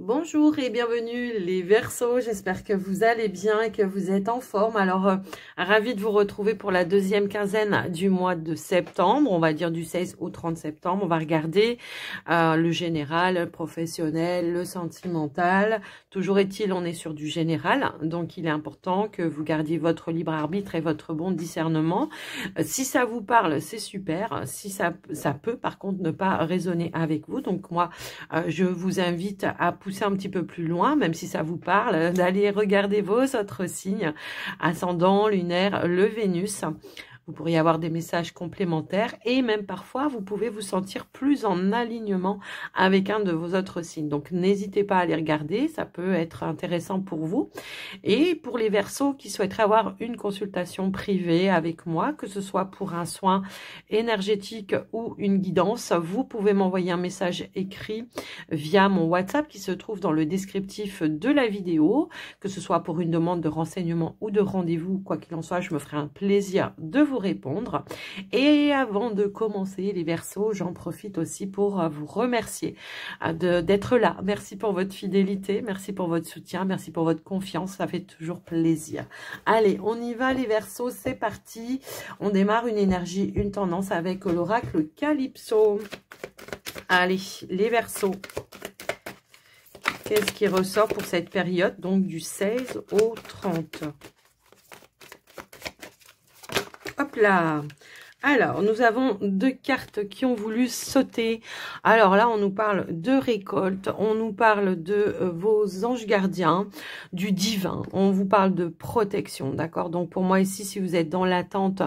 Bonjour et bienvenue les Verseaux, j'espère que vous allez bien et que vous êtes en forme. Alors, ravie de vous retrouver pour la deuxième quinzaine du mois de septembre, on va dire du 16 au 30 septembre. On va regarder le général, le professionnel, le sentimental. Toujours est-il, on est sur du général, donc il est important que vous gardiez votre libre arbitre et votre bon discernement. Si ça vous parle, c'est super. Si ça peut par contre ne pas résonner avec vous, donc moi, je vous invite à pousser un petit peu plus loin, même si ça vous parle, d'aller regarder vos autres signes, ascendant, lunaire, le Vénus. Vous pourriez avoir des messages complémentaires et même parfois, vous pouvez vous sentir plus en alignement avec un de vos autres signes. Donc, n'hésitez pas à les regarder, ça peut être intéressant pour vous. Et pour les Verseaux qui souhaiteraient avoir une consultation privée avec moi, que ce soit pour un soin énergétique ou une guidance, vous pouvez m'envoyer un message écrit via mon WhatsApp qui se trouve dans le descriptif de la vidéo, que ce soit pour une demande de renseignement ou de rendez-vous, quoi qu'il en soit, je me ferai un plaisir de vous répondre. Et avant de commencer les Verseaux, j'en profite aussi pour vous remercier d'être là. Merci pour votre fidélité, merci pour votre soutien, merci pour votre confiance, ça fait toujours plaisir. Allez, on y va les Verseaux, c'est parti. On démarre une énergie, une tendance avec l'oracle Calypso. Allez, les Verseaux. Qu'est-ce qui ressort pour cette période, donc du 16 au 30? Hop là! Alors, nous avons deux cartes qui ont voulu sauter. Alors là, on nous parle de récolte, on nous parle de vos anges gardiens, du divin, on vous parle de protection, d'accord? Donc pour moi ici, si vous êtes dans l'attente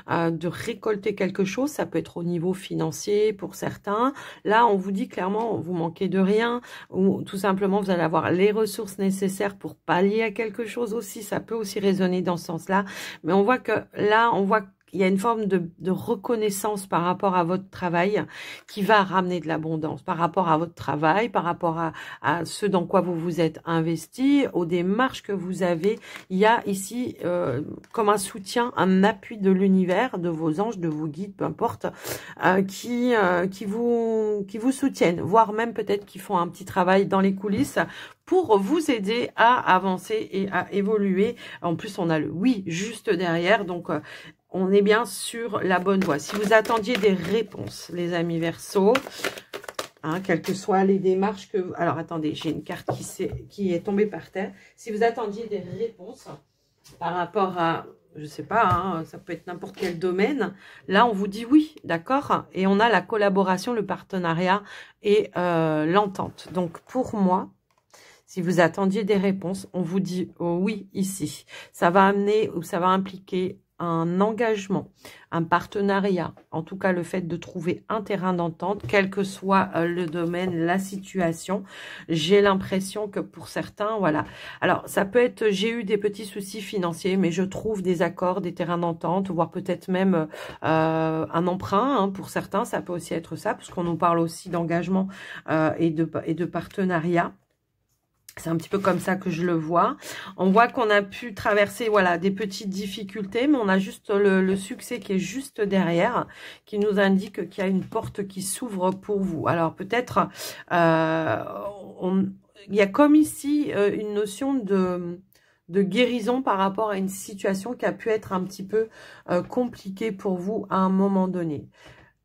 de récolter quelque chose, ça peut être au niveau financier pour certains. Là, on vous dit clairement, vous manquez de rien, ou tout simplement, vous allez avoir les ressources nécessaires pour pallier à quelque chose aussi. Ça peut aussi résonner dans ce sens-là. Mais on voit que là, il y a une forme de reconnaissance par rapport à votre travail qui va ramener de l'abondance, par rapport à votre travail, par rapport à ce dans quoi vous vous êtes investi, aux démarches que vous avez. Il y a ici comme un soutien, un appui de l'univers, de vos anges, de vos guides, peu importe, qui vous soutiennent, voire même peut-être qui font un petit travail dans les coulisses pour vous aider à avancer et à évoluer. En plus, on a le oui juste derrière, donc on est bien sur la bonne voie. Si vous attendiez des réponses, les amis Verseaux, hein, quelles que soient les démarches que... Alors, attendez, j'ai une carte qui est tombée par terre. Si vous attendiez des réponses par rapport à... Je sais pas, hein, ça peut être n'importe quel domaine. Là, on vous dit oui, d'accord? Et on a la collaboration, le partenariat et l'entente. Donc, pour moi... Si vous attendiez des réponses, on vous dit oui ici. Ça va amener ou ça va impliquer un engagement, un partenariat. En tout cas, le fait de trouver un terrain d'entente, quel que soit le domaine, la situation. J'ai l'impression que pour certains, voilà. Alors, ça peut être, j'ai eu des petits soucis financiers, mais je trouve des accords, des terrains d'entente, voire peut-être même un emprunt. Hein, pour certains, ça peut aussi être ça, puisqu'on nous parle aussi d'engagement et de partenariat. C'est un petit peu comme ça que je le vois. On voit qu'on a pu traverser voilà, des petites difficultés, mais on a juste le succès qui est juste derrière, qui nous indique qu'il y a une porte qui s'ouvre pour vous. Alors peut-être, il y a comme ici une notion de guérison par rapport à une situation qui a pu être un petit peu compliquée pour vous à un moment donné.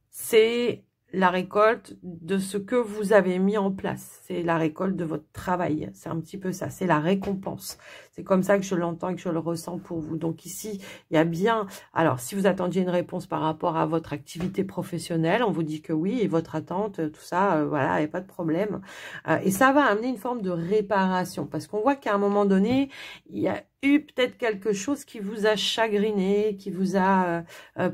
C'est la récolte de ce que vous avez mis en place. C'est la récolte de votre travail. C'est un petit peu ça. C'est la récompense. C'est comme ça que je l'entends et que je le ressens pour vous. Donc ici, il y a bien... Alors, si vous attendiez une réponse par rapport à votre activité professionnelle, on vous dit que oui, et votre attente, tout ça, voilà, il n'y a pas de problème. Et ça va amener une forme de réparation. Parce qu'on voit qu'à un moment donné, il y a eu peut-être quelque chose qui vous a chagriné, qui vous a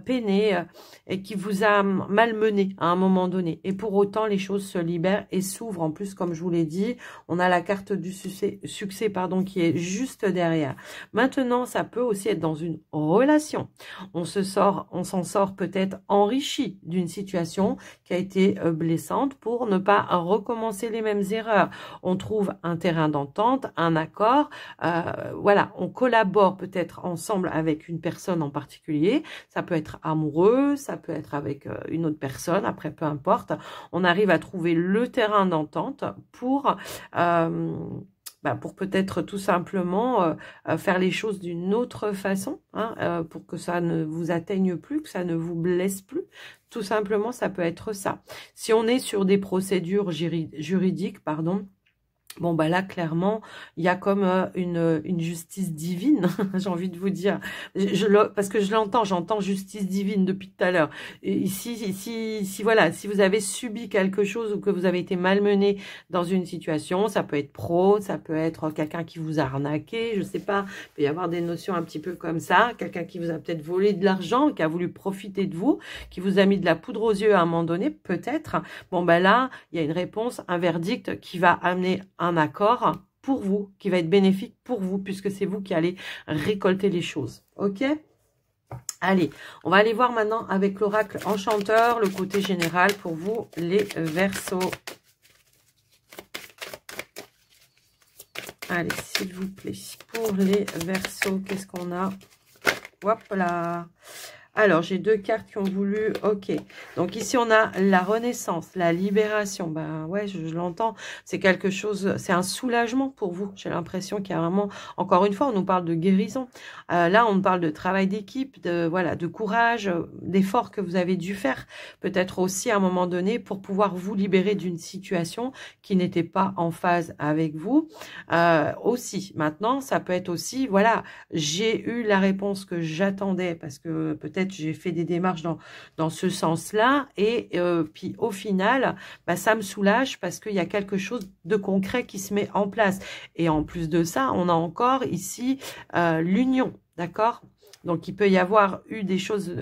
peiné et qui vous a malmené à un moment donné. Et pour autant, les choses se libèrent et s'ouvrent. En plus, comme je vous l'ai dit, on a la carte du succès pardon, qui est juste derrière. Maintenant, ça peut aussi être dans une relation. On s'en sort peut-être enrichi d'une situation qui a été blessante pour ne pas recommencer les mêmes erreurs. On trouve un terrain d'entente, un accord. Voilà, voilà, on collabore peut-être ensemble avec une personne en particulier. Ça peut être amoureux, ça peut être avec une autre personne, après peu importe. On arrive à trouver le terrain d'entente pour peut-être tout simplement faire les choses d'une autre façon, hein, pour que ça ne vous atteigne plus, que ça ne vous blesse plus. Tout simplement, ça peut être ça. Si on est sur des procédures juridiques, pardon, bon, bah là, clairement, il y a comme une justice divine, j'ai envie de vous dire. Parce que je l'entends, j'entends justice divine depuis tout à l'heure. Voilà, si vous avez subi quelque chose ou que vous avez été malmené dans une situation, ça peut être pro, ça peut être quelqu'un qui vous a arnaqué, je sais pas, il peut y avoir des notions un petit peu comme ça, quelqu'un qui vous a peut-être volé de l'argent, qui a voulu profiter de vous, qui vous a mis de la poudre aux yeux à un moment donné, peut-être. Bon, bah là, il y a une réponse, un verdict qui va amener un accord pour vous, qui va être bénéfique pour vous, puisque c'est vous qui allez récolter les choses. Ok? Allez, on va aller voir maintenant avec l'oracle enchanteur, le côté général pour vous, les Verseaux. Allez, s'il vous plaît, pour les Verseaux, qu'est-ce qu'on a? Hop là. Alors, j'ai deux cartes qui ont voulu... Ok. Donc, ici, on a la renaissance, la libération. Ben, ouais, je l'entends. C'est quelque chose... C'est un soulagement pour vous. J'ai l'impression qu'il y a vraiment... Encore une fois, on nous parle de guérison. Là, on parle de travail d'équipe, de courage, d'efforts que vous avez dû faire. Peut-être aussi, à un moment donné, pour pouvoir vous libérer d'une situation qui n'était pas en phase avec vous. Aussi, maintenant, ça peut être aussi... Voilà, j'ai eu la réponse que j'attendais parce que peut-être j'ai fait des démarches dans ce sens-là et puis au final, bah, ça me soulage parce qu'il y a quelque chose de concret qui se met en place. Et en plus de ça, on a encore ici l'union, d'accord ? Donc, il peut y avoir eu des choses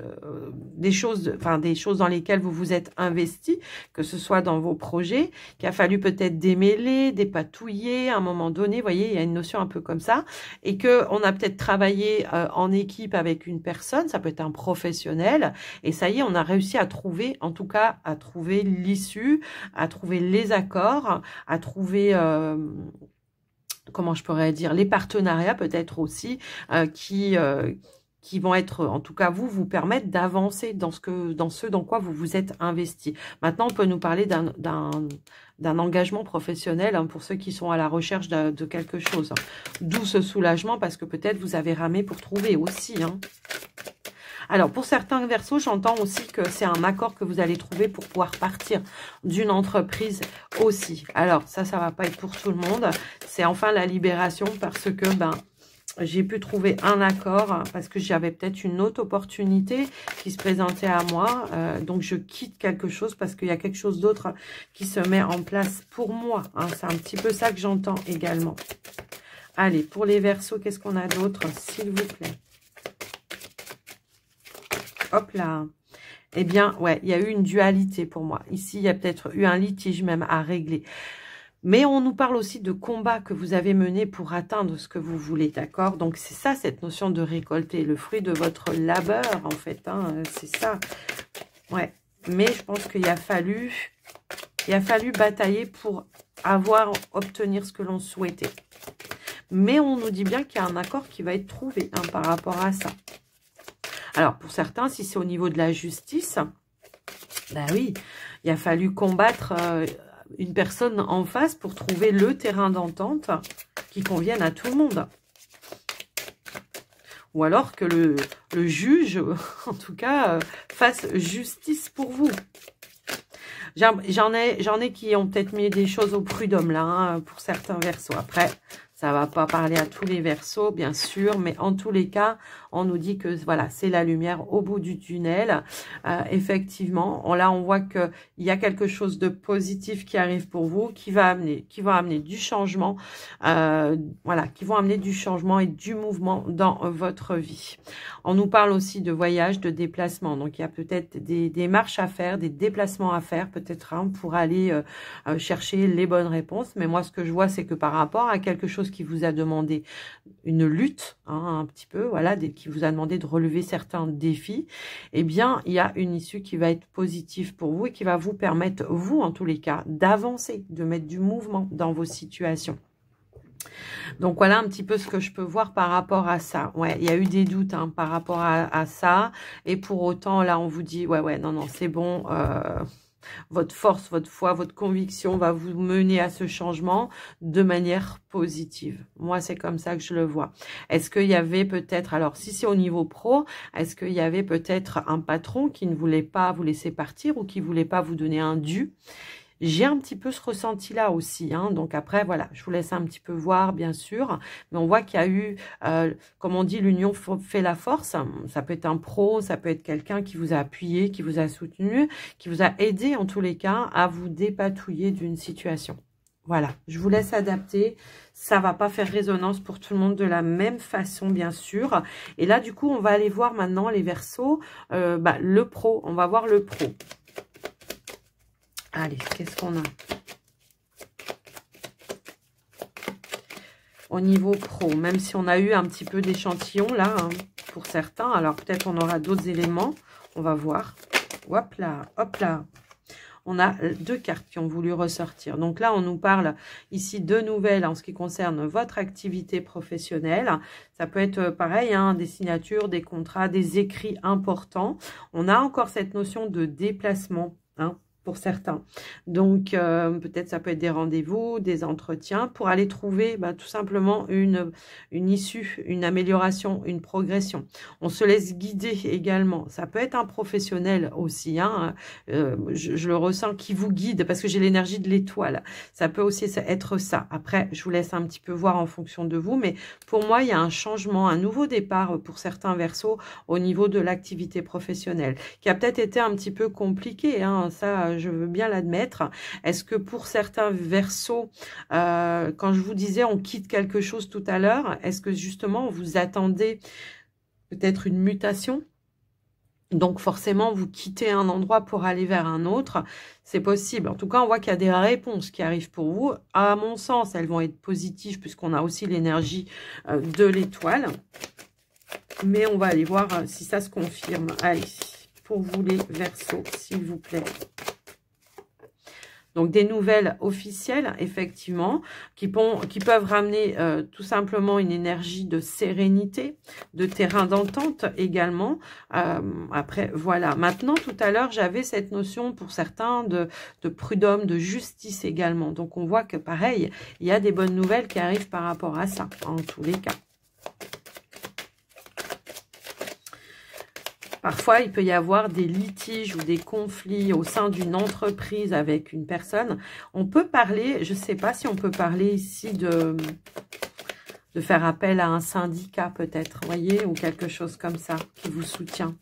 dans lesquelles vous vous êtes investi, que ce soit dans vos projets, qu'il a fallu peut-être démêler, dépatouiller à un moment donné. Vous voyez, il y a une notion un peu comme ça. Et qu'on a peut-être travaillé en équipe avec une personne, ça peut être un professionnel. Et ça y est, on a réussi à trouver, en tout cas, à trouver l'issue, à trouver les accords, à trouver... comment je pourrais dire, les partenariats peut-être aussi qui vont être, en tout cas vous permettre d'avancer dans ce dans quoi vous vous êtes investi. Maintenant, on peut nous parler d'un engagement professionnel hein, pour ceux qui sont à la recherche de quelque chose. D'où ce soulagement parce que peut-être vous avez ramé pour trouver aussi. Hein. Alors, pour certains Verseaux, j'entends aussi que c'est un accord que vous allez trouver pour pouvoir partir d'une entreprise aussi. Alors, ça va pas être pour tout le monde. C'est enfin la libération parce que, j'ai pu trouver un accord parce que j'avais peut-être une autre opportunité qui se présentait à moi. Donc, je quitte quelque chose parce qu'il y a quelque chose d'autre qui se met en place pour moi. Hein. C'est un petit peu ça que j'entends également. Allez, pour les Verseaux, qu'est-ce qu'on a d'autre, s'il vous plaît? Hop là. Eh bien, ouais, il y a eu une dualité pour moi. Ici, il y a peut-être eu un litige même à régler. Mais on nous parle aussi de combats que vous avez menés pour atteindre ce que vous voulez, d'accord? Donc, c'est ça, cette notion de récolter le fruit de votre labeur, en fait. Hein, c'est ça. Ouais. Mais je pense qu'il a fallu batailler pour obtenir ce que l'on souhaitait. Mais on nous dit bien qu'il y a un accord qui va être trouvé hein, par rapport à ça. Alors, pour certains, si c'est au niveau de la justice, ben oui, il a fallu combattre une personne en face pour trouver le terrain d'entente qui convienne à tout le monde. Ou alors que le juge, en tout cas, fasse justice pour vous. J'en ai qui ont peut-être mis des choses au prud'homme, là, hein, pour certains Verseaux. Après, ça va pas parler à tous les Verseaux, bien sûr, mais en tous les cas, on nous dit que voilà, c'est la lumière au bout du tunnel. Effectivement, là, on voit qu'il y a quelque chose de positif qui arrive pour vous, qui va amener du changement, voilà, qui vont amener du changement et du mouvement dans votre vie. On nous parle aussi de voyage, de déplacement. Donc, il y a peut-être des marches à faire, des déplacements à faire, peut-être hein, pour aller chercher les bonnes réponses. Mais moi, ce que je vois, c'est que par rapport à quelque chose qui vous a demandé une lutte, hein, un petit peu, voilà, qui vous a demandé de relever certains défis, eh bien, il y a une issue qui va être positive pour vous et qui va vous permettre, vous, en tous les cas, d'avancer, de mettre du mouvement dans vos situations. Donc voilà un petit peu ce que je peux voir par rapport à ça. Ouais, il y a eu des doutes hein, par rapport à ça. Et pour autant, là, on vous dit, ouais, non, c'est bon. Votre force, votre foi, votre conviction va vous mener à ce changement de manière positive. Moi, c'est comme ça que je le vois. Est-ce qu'il y avait peut-être, alors si c'est au niveau pro, est-ce qu'il y avait peut-être un patron qui ne voulait pas vous laisser partir ou qui ne voulait pas vous donner un dû? J'ai un petit peu ce ressenti-là aussi. Hein. Donc après, voilà, je vous laisse un petit peu voir, bien sûr. Mais on voit qu'il y a eu, comme on dit, l'union fait la force. Ça peut être un pro, ça peut être quelqu'un qui vous a appuyé, qui vous a soutenu, qui vous a aidé, en tous les cas, à vous dépatouiller d'une situation. Voilà, je vous laisse adapter. Ça va pas faire résonance pour tout le monde de la même façon, bien sûr. Et là, du coup, on va aller voir maintenant les Verseaux. Le pro, on va voir le pro. Allez, qu'est-ce qu'on a? Au niveau pro, même si on a eu un petit peu d'échantillon là, hein, pour certains. Alors, peut-être on aura d'autres éléments. On va voir. Hop là, hop là. On a deux cartes qui ont voulu ressortir. Donc là, on nous parle ici de nouvelles en ce qui concerne votre activité professionnelle. Ça peut être pareil, hein, des signatures, des contrats, des écrits importants. On a encore cette notion de déplacement, hein, pour certains. Donc, peut-être ça peut être des rendez-vous, des entretiens pour aller trouver tout simplement une issue, une amélioration, une progression. On se laisse guider également. Ça peut être un professionnel aussi. Hein, je le ressens qui vous guide parce que j'ai l'énergie de l'étoile. Ça peut aussi être ça. Après, je vous laisse un petit peu voir en fonction de vous. Mais pour moi, il y a un changement, un nouveau départ pour certains Verseaux au niveau de l'activité professionnelle qui a peut-être été un petit peu compliqué. Hein, ça, je veux bien l'admettre. Est-ce que pour certains Verseaux, quand je vous disais on quitte quelque chose tout à l'heure, est-ce que justement vous attendez peut-être une mutation? Donc forcément, vous quittez un endroit pour aller vers un autre, c'est possible. En tout cas, on voit qu'il y a des réponses qui arrivent pour vous. À mon sens, elles vont être positives puisqu'on a aussi l'énergie de l'étoile. Mais on va aller voir si ça se confirme. Allez, pour vous les Verseaux, s'il vous plaît. Donc, des nouvelles officielles, effectivement, qui peuvent ramener tout simplement une énergie de sérénité, de terrain d'entente également. Après, voilà. Maintenant, tout à l'heure, j'avais cette notion pour certains de prud'homme, de justice également. Donc, on voit que, pareil, il y a des bonnes nouvelles qui arrivent par rapport à ça, en tous les cas. Parfois, il peut y avoir des litiges ou des conflits au sein d'une entreprise avec une personne. On peut parler, je ne sais pas si on peut parler ici de faire appel à un syndicat peut-être, voyez, ou quelque chose comme ça qui vous soutient.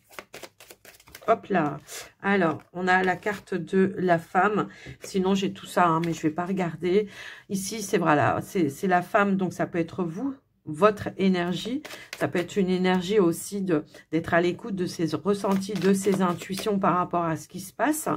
Hop là. Alors, on a la carte de la femme. Sinon, j'ai tout ça, hein, mais je ne vais pas regarder. Ici, c'est voilà, c'est la femme, donc ça peut être vous. Votre énergie, ça peut être une énergie aussi d'être à l'écoute de ses ressentis, de ses intuitions par rapport à ce qui se passe,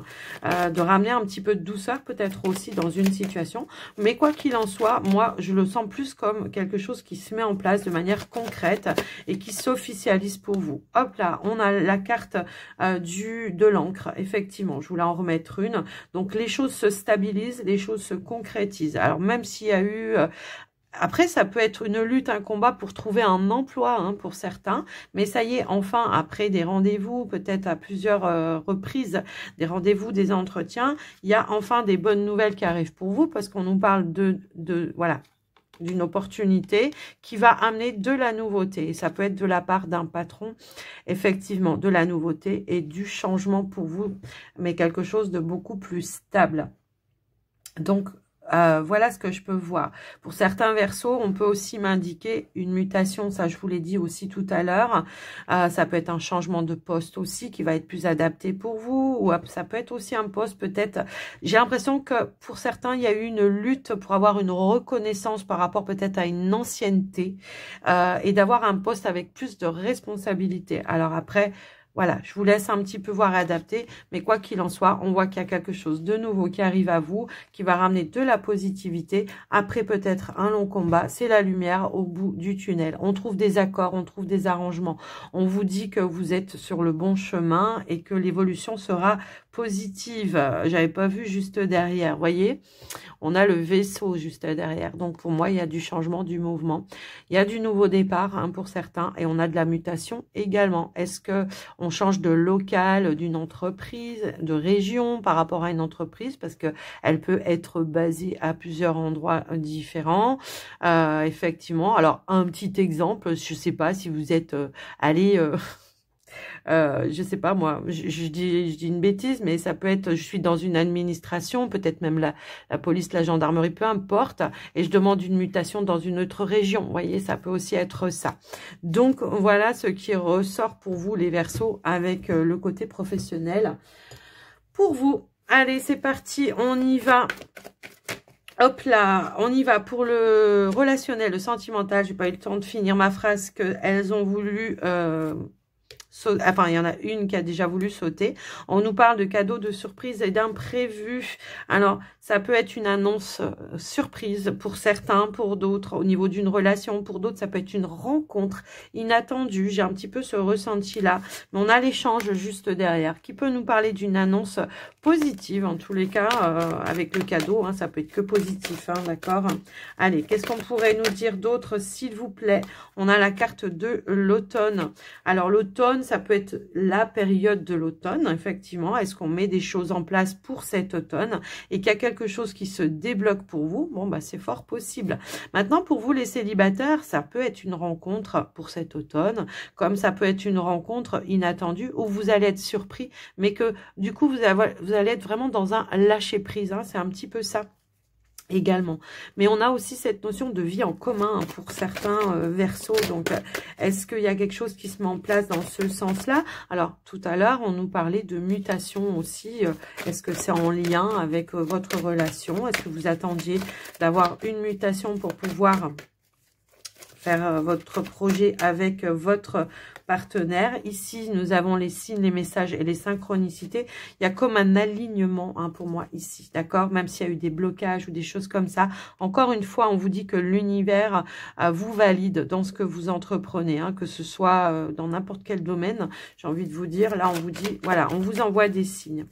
de ramener un petit peu de douceur peut-être aussi dans une situation, mais quoi qu'il en soit, moi je le sens plus comme quelque chose qui se met en place de manière concrète et qui s'officialise pour vous. Hop là, on a la carte de l'encre, effectivement, je voulais en remettre une, donc les choses se stabilisent, les choses se concrétisent, alors même s'il y a eu... Après, ça peut être une lutte, un combat pour trouver un emploi hein, pour certains. Mais ça y est, enfin, après des rendez-vous, peut-être à plusieurs reprises, des rendez-vous, des entretiens, il y a enfin des bonnes nouvelles qui arrivent pour vous parce qu'on nous parle voilà, d'une opportunité qui va amener de la nouveauté. Et ça peut être de la part d'un patron, effectivement, de la nouveauté et du changement pour vous, mais quelque chose de beaucoup plus stable. Donc, voilà ce que je peux voir. Pour certains Verseaux, on peut aussi m'indiquer une mutation, ça je vous l'ai dit aussi tout à l'heure. Ça peut être un changement de poste aussi qui va être plus adapté pour vous. Ou ça peut être aussi un poste peut-être... J'ai l'impression que pour certains, il y a eu une lutte pour avoir une reconnaissance par rapport peut-être à une ancienneté et d'avoir un poste avec plus de responsabilité. Alors après... Voilà, je vous laisse un petit peu voir et adapter, mais quoi qu'il en soit, on voit qu'il y a quelque chose de nouveau qui arrive à vous, qui va ramener de la positivité. Après peut-être un long combat, c'est la lumière au bout du tunnel. On trouve des accords, on trouve des arrangements. On vous dit que vous êtes sur le bon chemin et que l'évolution sera positive. J'avais pas vu juste derrière, voyez. On a le vaisseau juste derrière. Donc, pour moi, il y a du changement, du mouvement. Il y a du nouveau départ hein, pour certains. Et on a de la mutation également. Est-ce que on change de local, d'une entreprise, de région par rapport à une entreprise? Parce que elle peut être basée à plusieurs endroits différents. Effectivement. Alors, un petit exemple. Je sais pas si vous êtes allé... je sais pas moi, je dis une bêtise, mais ça peut être, je suis dans une administration, peut-être même la police, la gendarmerie, peu importe, et je demande une mutation dans une autre région. Vous voyez, ça peut aussi être ça. Donc voilà ce qui ressort pour vous les Verseaux avec le côté professionnel. Pour vous, allez, c'est parti, on y va. Hop là, on y va pour le relationnel, le sentimental. J'ai pas eu le temps de finir ma phrase qu'elles ont voulu... Enfin, il y en a une qui a déjà voulu sauter. On nous parle de cadeaux, de surprises et d'imprévus. Alors, ça peut être une annonce surprise pour certains, pour d'autres, au niveau d'une relation. Pour d'autres, ça peut être une rencontre inattendue. J'ai un petit peu ce ressenti-là. Mais on a l'échange juste derrière qui peut nous parler d'une annonce positive, en tous les cas, avec le cadeau. Hein, ça peut être que positif, hein, d'accord? Allez, qu'est-ce qu'on pourrait nous dire d'autre, s'il vous plaît? On a la carte de l'automne. Alors, l'automne, ça peut être la période de l'automne, effectivement. Est-ce qu'on met des choses en place pour cet automne et qu'il y a quelque chose qui se débloque pour vous? Bon, bah c'est fort possible. Maintenant, pour vous, les célibataires, ça peut être une rencontre pour cet automne, comme ça peut être une rencontre inattendue où vous allez être surpris, mais que du coup, vous allez être vraiment dans un lâcher-prise. Hein, c'est un petit peu ça. Également. Mais on a aussi cette notion de vie en commun hein, pour certains Verseaux. Donc, est-ce qu'il y a quelque chose qui se met en place dans ce sens-là? Alors, tout à l'heure, on nous parlait de mutation aussi. Est-ce que c'est en lien avec votre relation? Est-ce que vous attendiez d'avoir une mutation pour pouvoir faire votre projet avec votre partenaire? Ici, nous avons les signes, les messages et les synchronicités. Il y a comme un alignement hein, pour moi ici, d'accord? Même s'il y a eu des blocages ou des choses comme ça. Encore une fois, on vous dit que l'univers vous valide dans ce que vous entreprenez, hein, que ce soit dans n'importe quel domaine. J'ai envie de vous dire, là, on vous dit, voilà, on vous envoie des signes.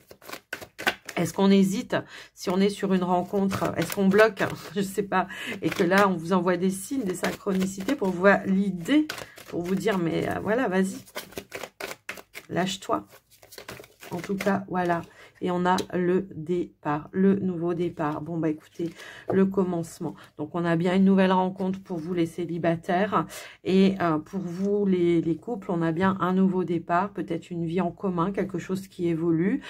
Est-ce qu'on hésite si on est sur une rencontre? Est-ce qu'on bloque? Je ne sais pas. Et que là, on vous envoie des signes, des synchronicités pour vous valider, pour vous dire, mais voilà, vas-y, lâche-toi. En tout cas, voilà. Et on a le départ, le nouveau départ. Bon, bah écoutez, le commencement. Donc, on a bien une nouvelle rencontre pour vous, les célibataires. Et pour vous, les couples, on a bien un nouveau départ, peut-être une vie en commun, quelque chose qui évolue.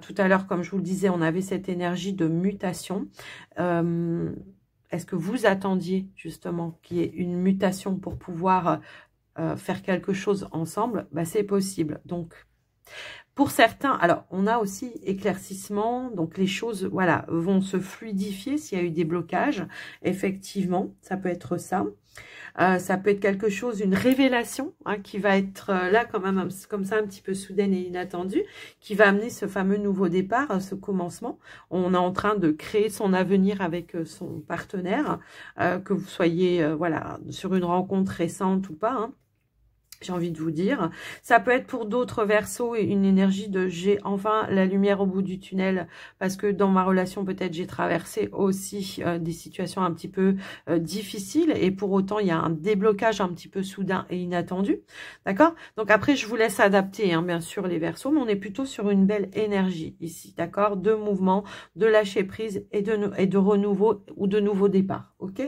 Tout à l'heure, comme je vous le disais, on avait cette énergie de mutation. Est-ce que vous attendiez justement qu'il y ait une mutation pour pouvoir faire quelque chose ensemble? Bah, c'est possible. Donc, pour certains, alors on a aussi éclaircissement, donc les choses voilà, vont se fluidifier s'il y a eu des blocages. Effectivement, ça peut être ça. Ça peut être quelque chose, une révélation hein, qui va être là quand même comme ça un petit peu soudaine et inattendue, qui va amener ce fameux nouveau départ, ce commencement. On est en train de créer son avenir avec son partenaire, que vous soyez voilà sur une rencontre récente ou pas. Hein. J'ai envie de vous dire, ça peut être pour d'autres Verseaux une énergie de j'ai enfin la lumière au bout du tunnel parce que dans ma relation peut-être j'ai traversé aussi des situations un petit peu difficiles et pour autant il y a un déblocage un petit peu soudain et inattendu, d'accord? Donc après je vous laisse adapter hein, bien sûr les Verseaux, mais on est plutôt sur une belle énergie ici, d'accord? De mouvement, de lâcher prise et de renouveau ou de nouveau départ, ok?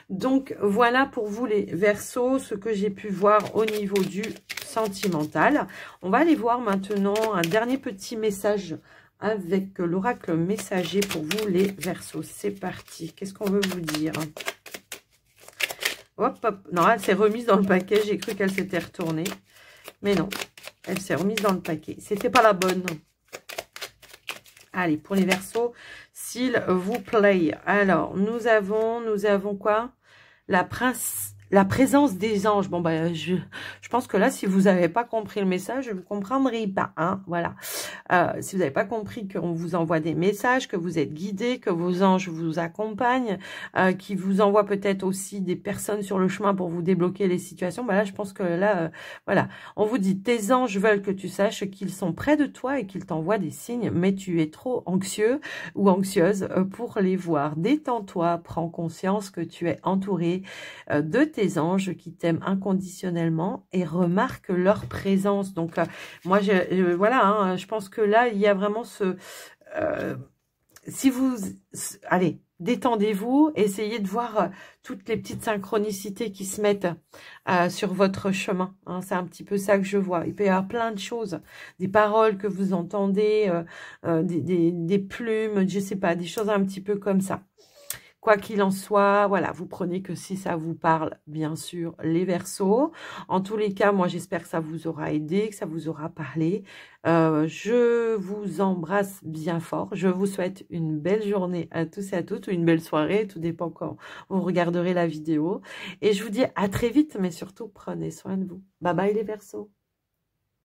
Donc, voilà pour vous les Verseaux, ce que j'ai pu voir au niveau du sentimental. On va aller voir maintenant un dernier petit message avec l'oracle messager pour vous les Verseaux. C'est parti. Qu'est-ce qu'on veut vous dire? Hop, hop. Non, elle s'est remise dans le paquet. J'ai cru qu'elle s'était retournée. Mais non, elle s'est remise dans le paquet. C'était pas la bonne. Allez, pour les Verseaux, s'il vous plaît. Alors, nous avons quoi? la présence des anges. Bon, ben, je pense que là, si vous n'avez pas compris le message, vous ne comprendrez pas. Hein, voilà. Si vous n'avez pas compris qu'on vous envoie des messages, que vous êtes guidés, que vos anges vous accompagnent, qui vous envoient peut-être aussi des personnes sur le chemin pour vous débloquer les situations, ben là, je pense que là, voilà. On vous dit, tes anges veulent que tu saches qu'ils sont près de toi et qu'ils t'envoient des signes, mais tu es trop anxieux ou anxieuse pour les voir. Détends-toi, prends conscience que tu es entouré de tes anges qui t'aiment inconditionnellement et remarque leur présence. Donc, moi, voilà, hein, je pense que là, il y a vraiment ce... si vous... Allez, détendez-vous, essayez de voir toutes les petites synchronicités qui se mettent sur votre chemin. Hein, c'est un petit peu ça que je vois. Il peut y avoir plein de choses, des paroles que vous entendez, des plumes, je sais pas, des choses un petit peu comme ça. Quoi qu'il en soit, voilà, vous prenez que si ça vous parle, bien sûr, les Verseaux. En tous les cas, moi, j'espère que ça vous aura aidé, que ça vous aura parlé. Je vous embrasse bien fort. Je vous souhaite une belle journée à tous et à toutes, ou une belle soirée, tout dépend quand vous regarderez la vidéo. Et je vous dis à très vite, mais surtout, prenez soin de vous. Bye bye les Verseaux.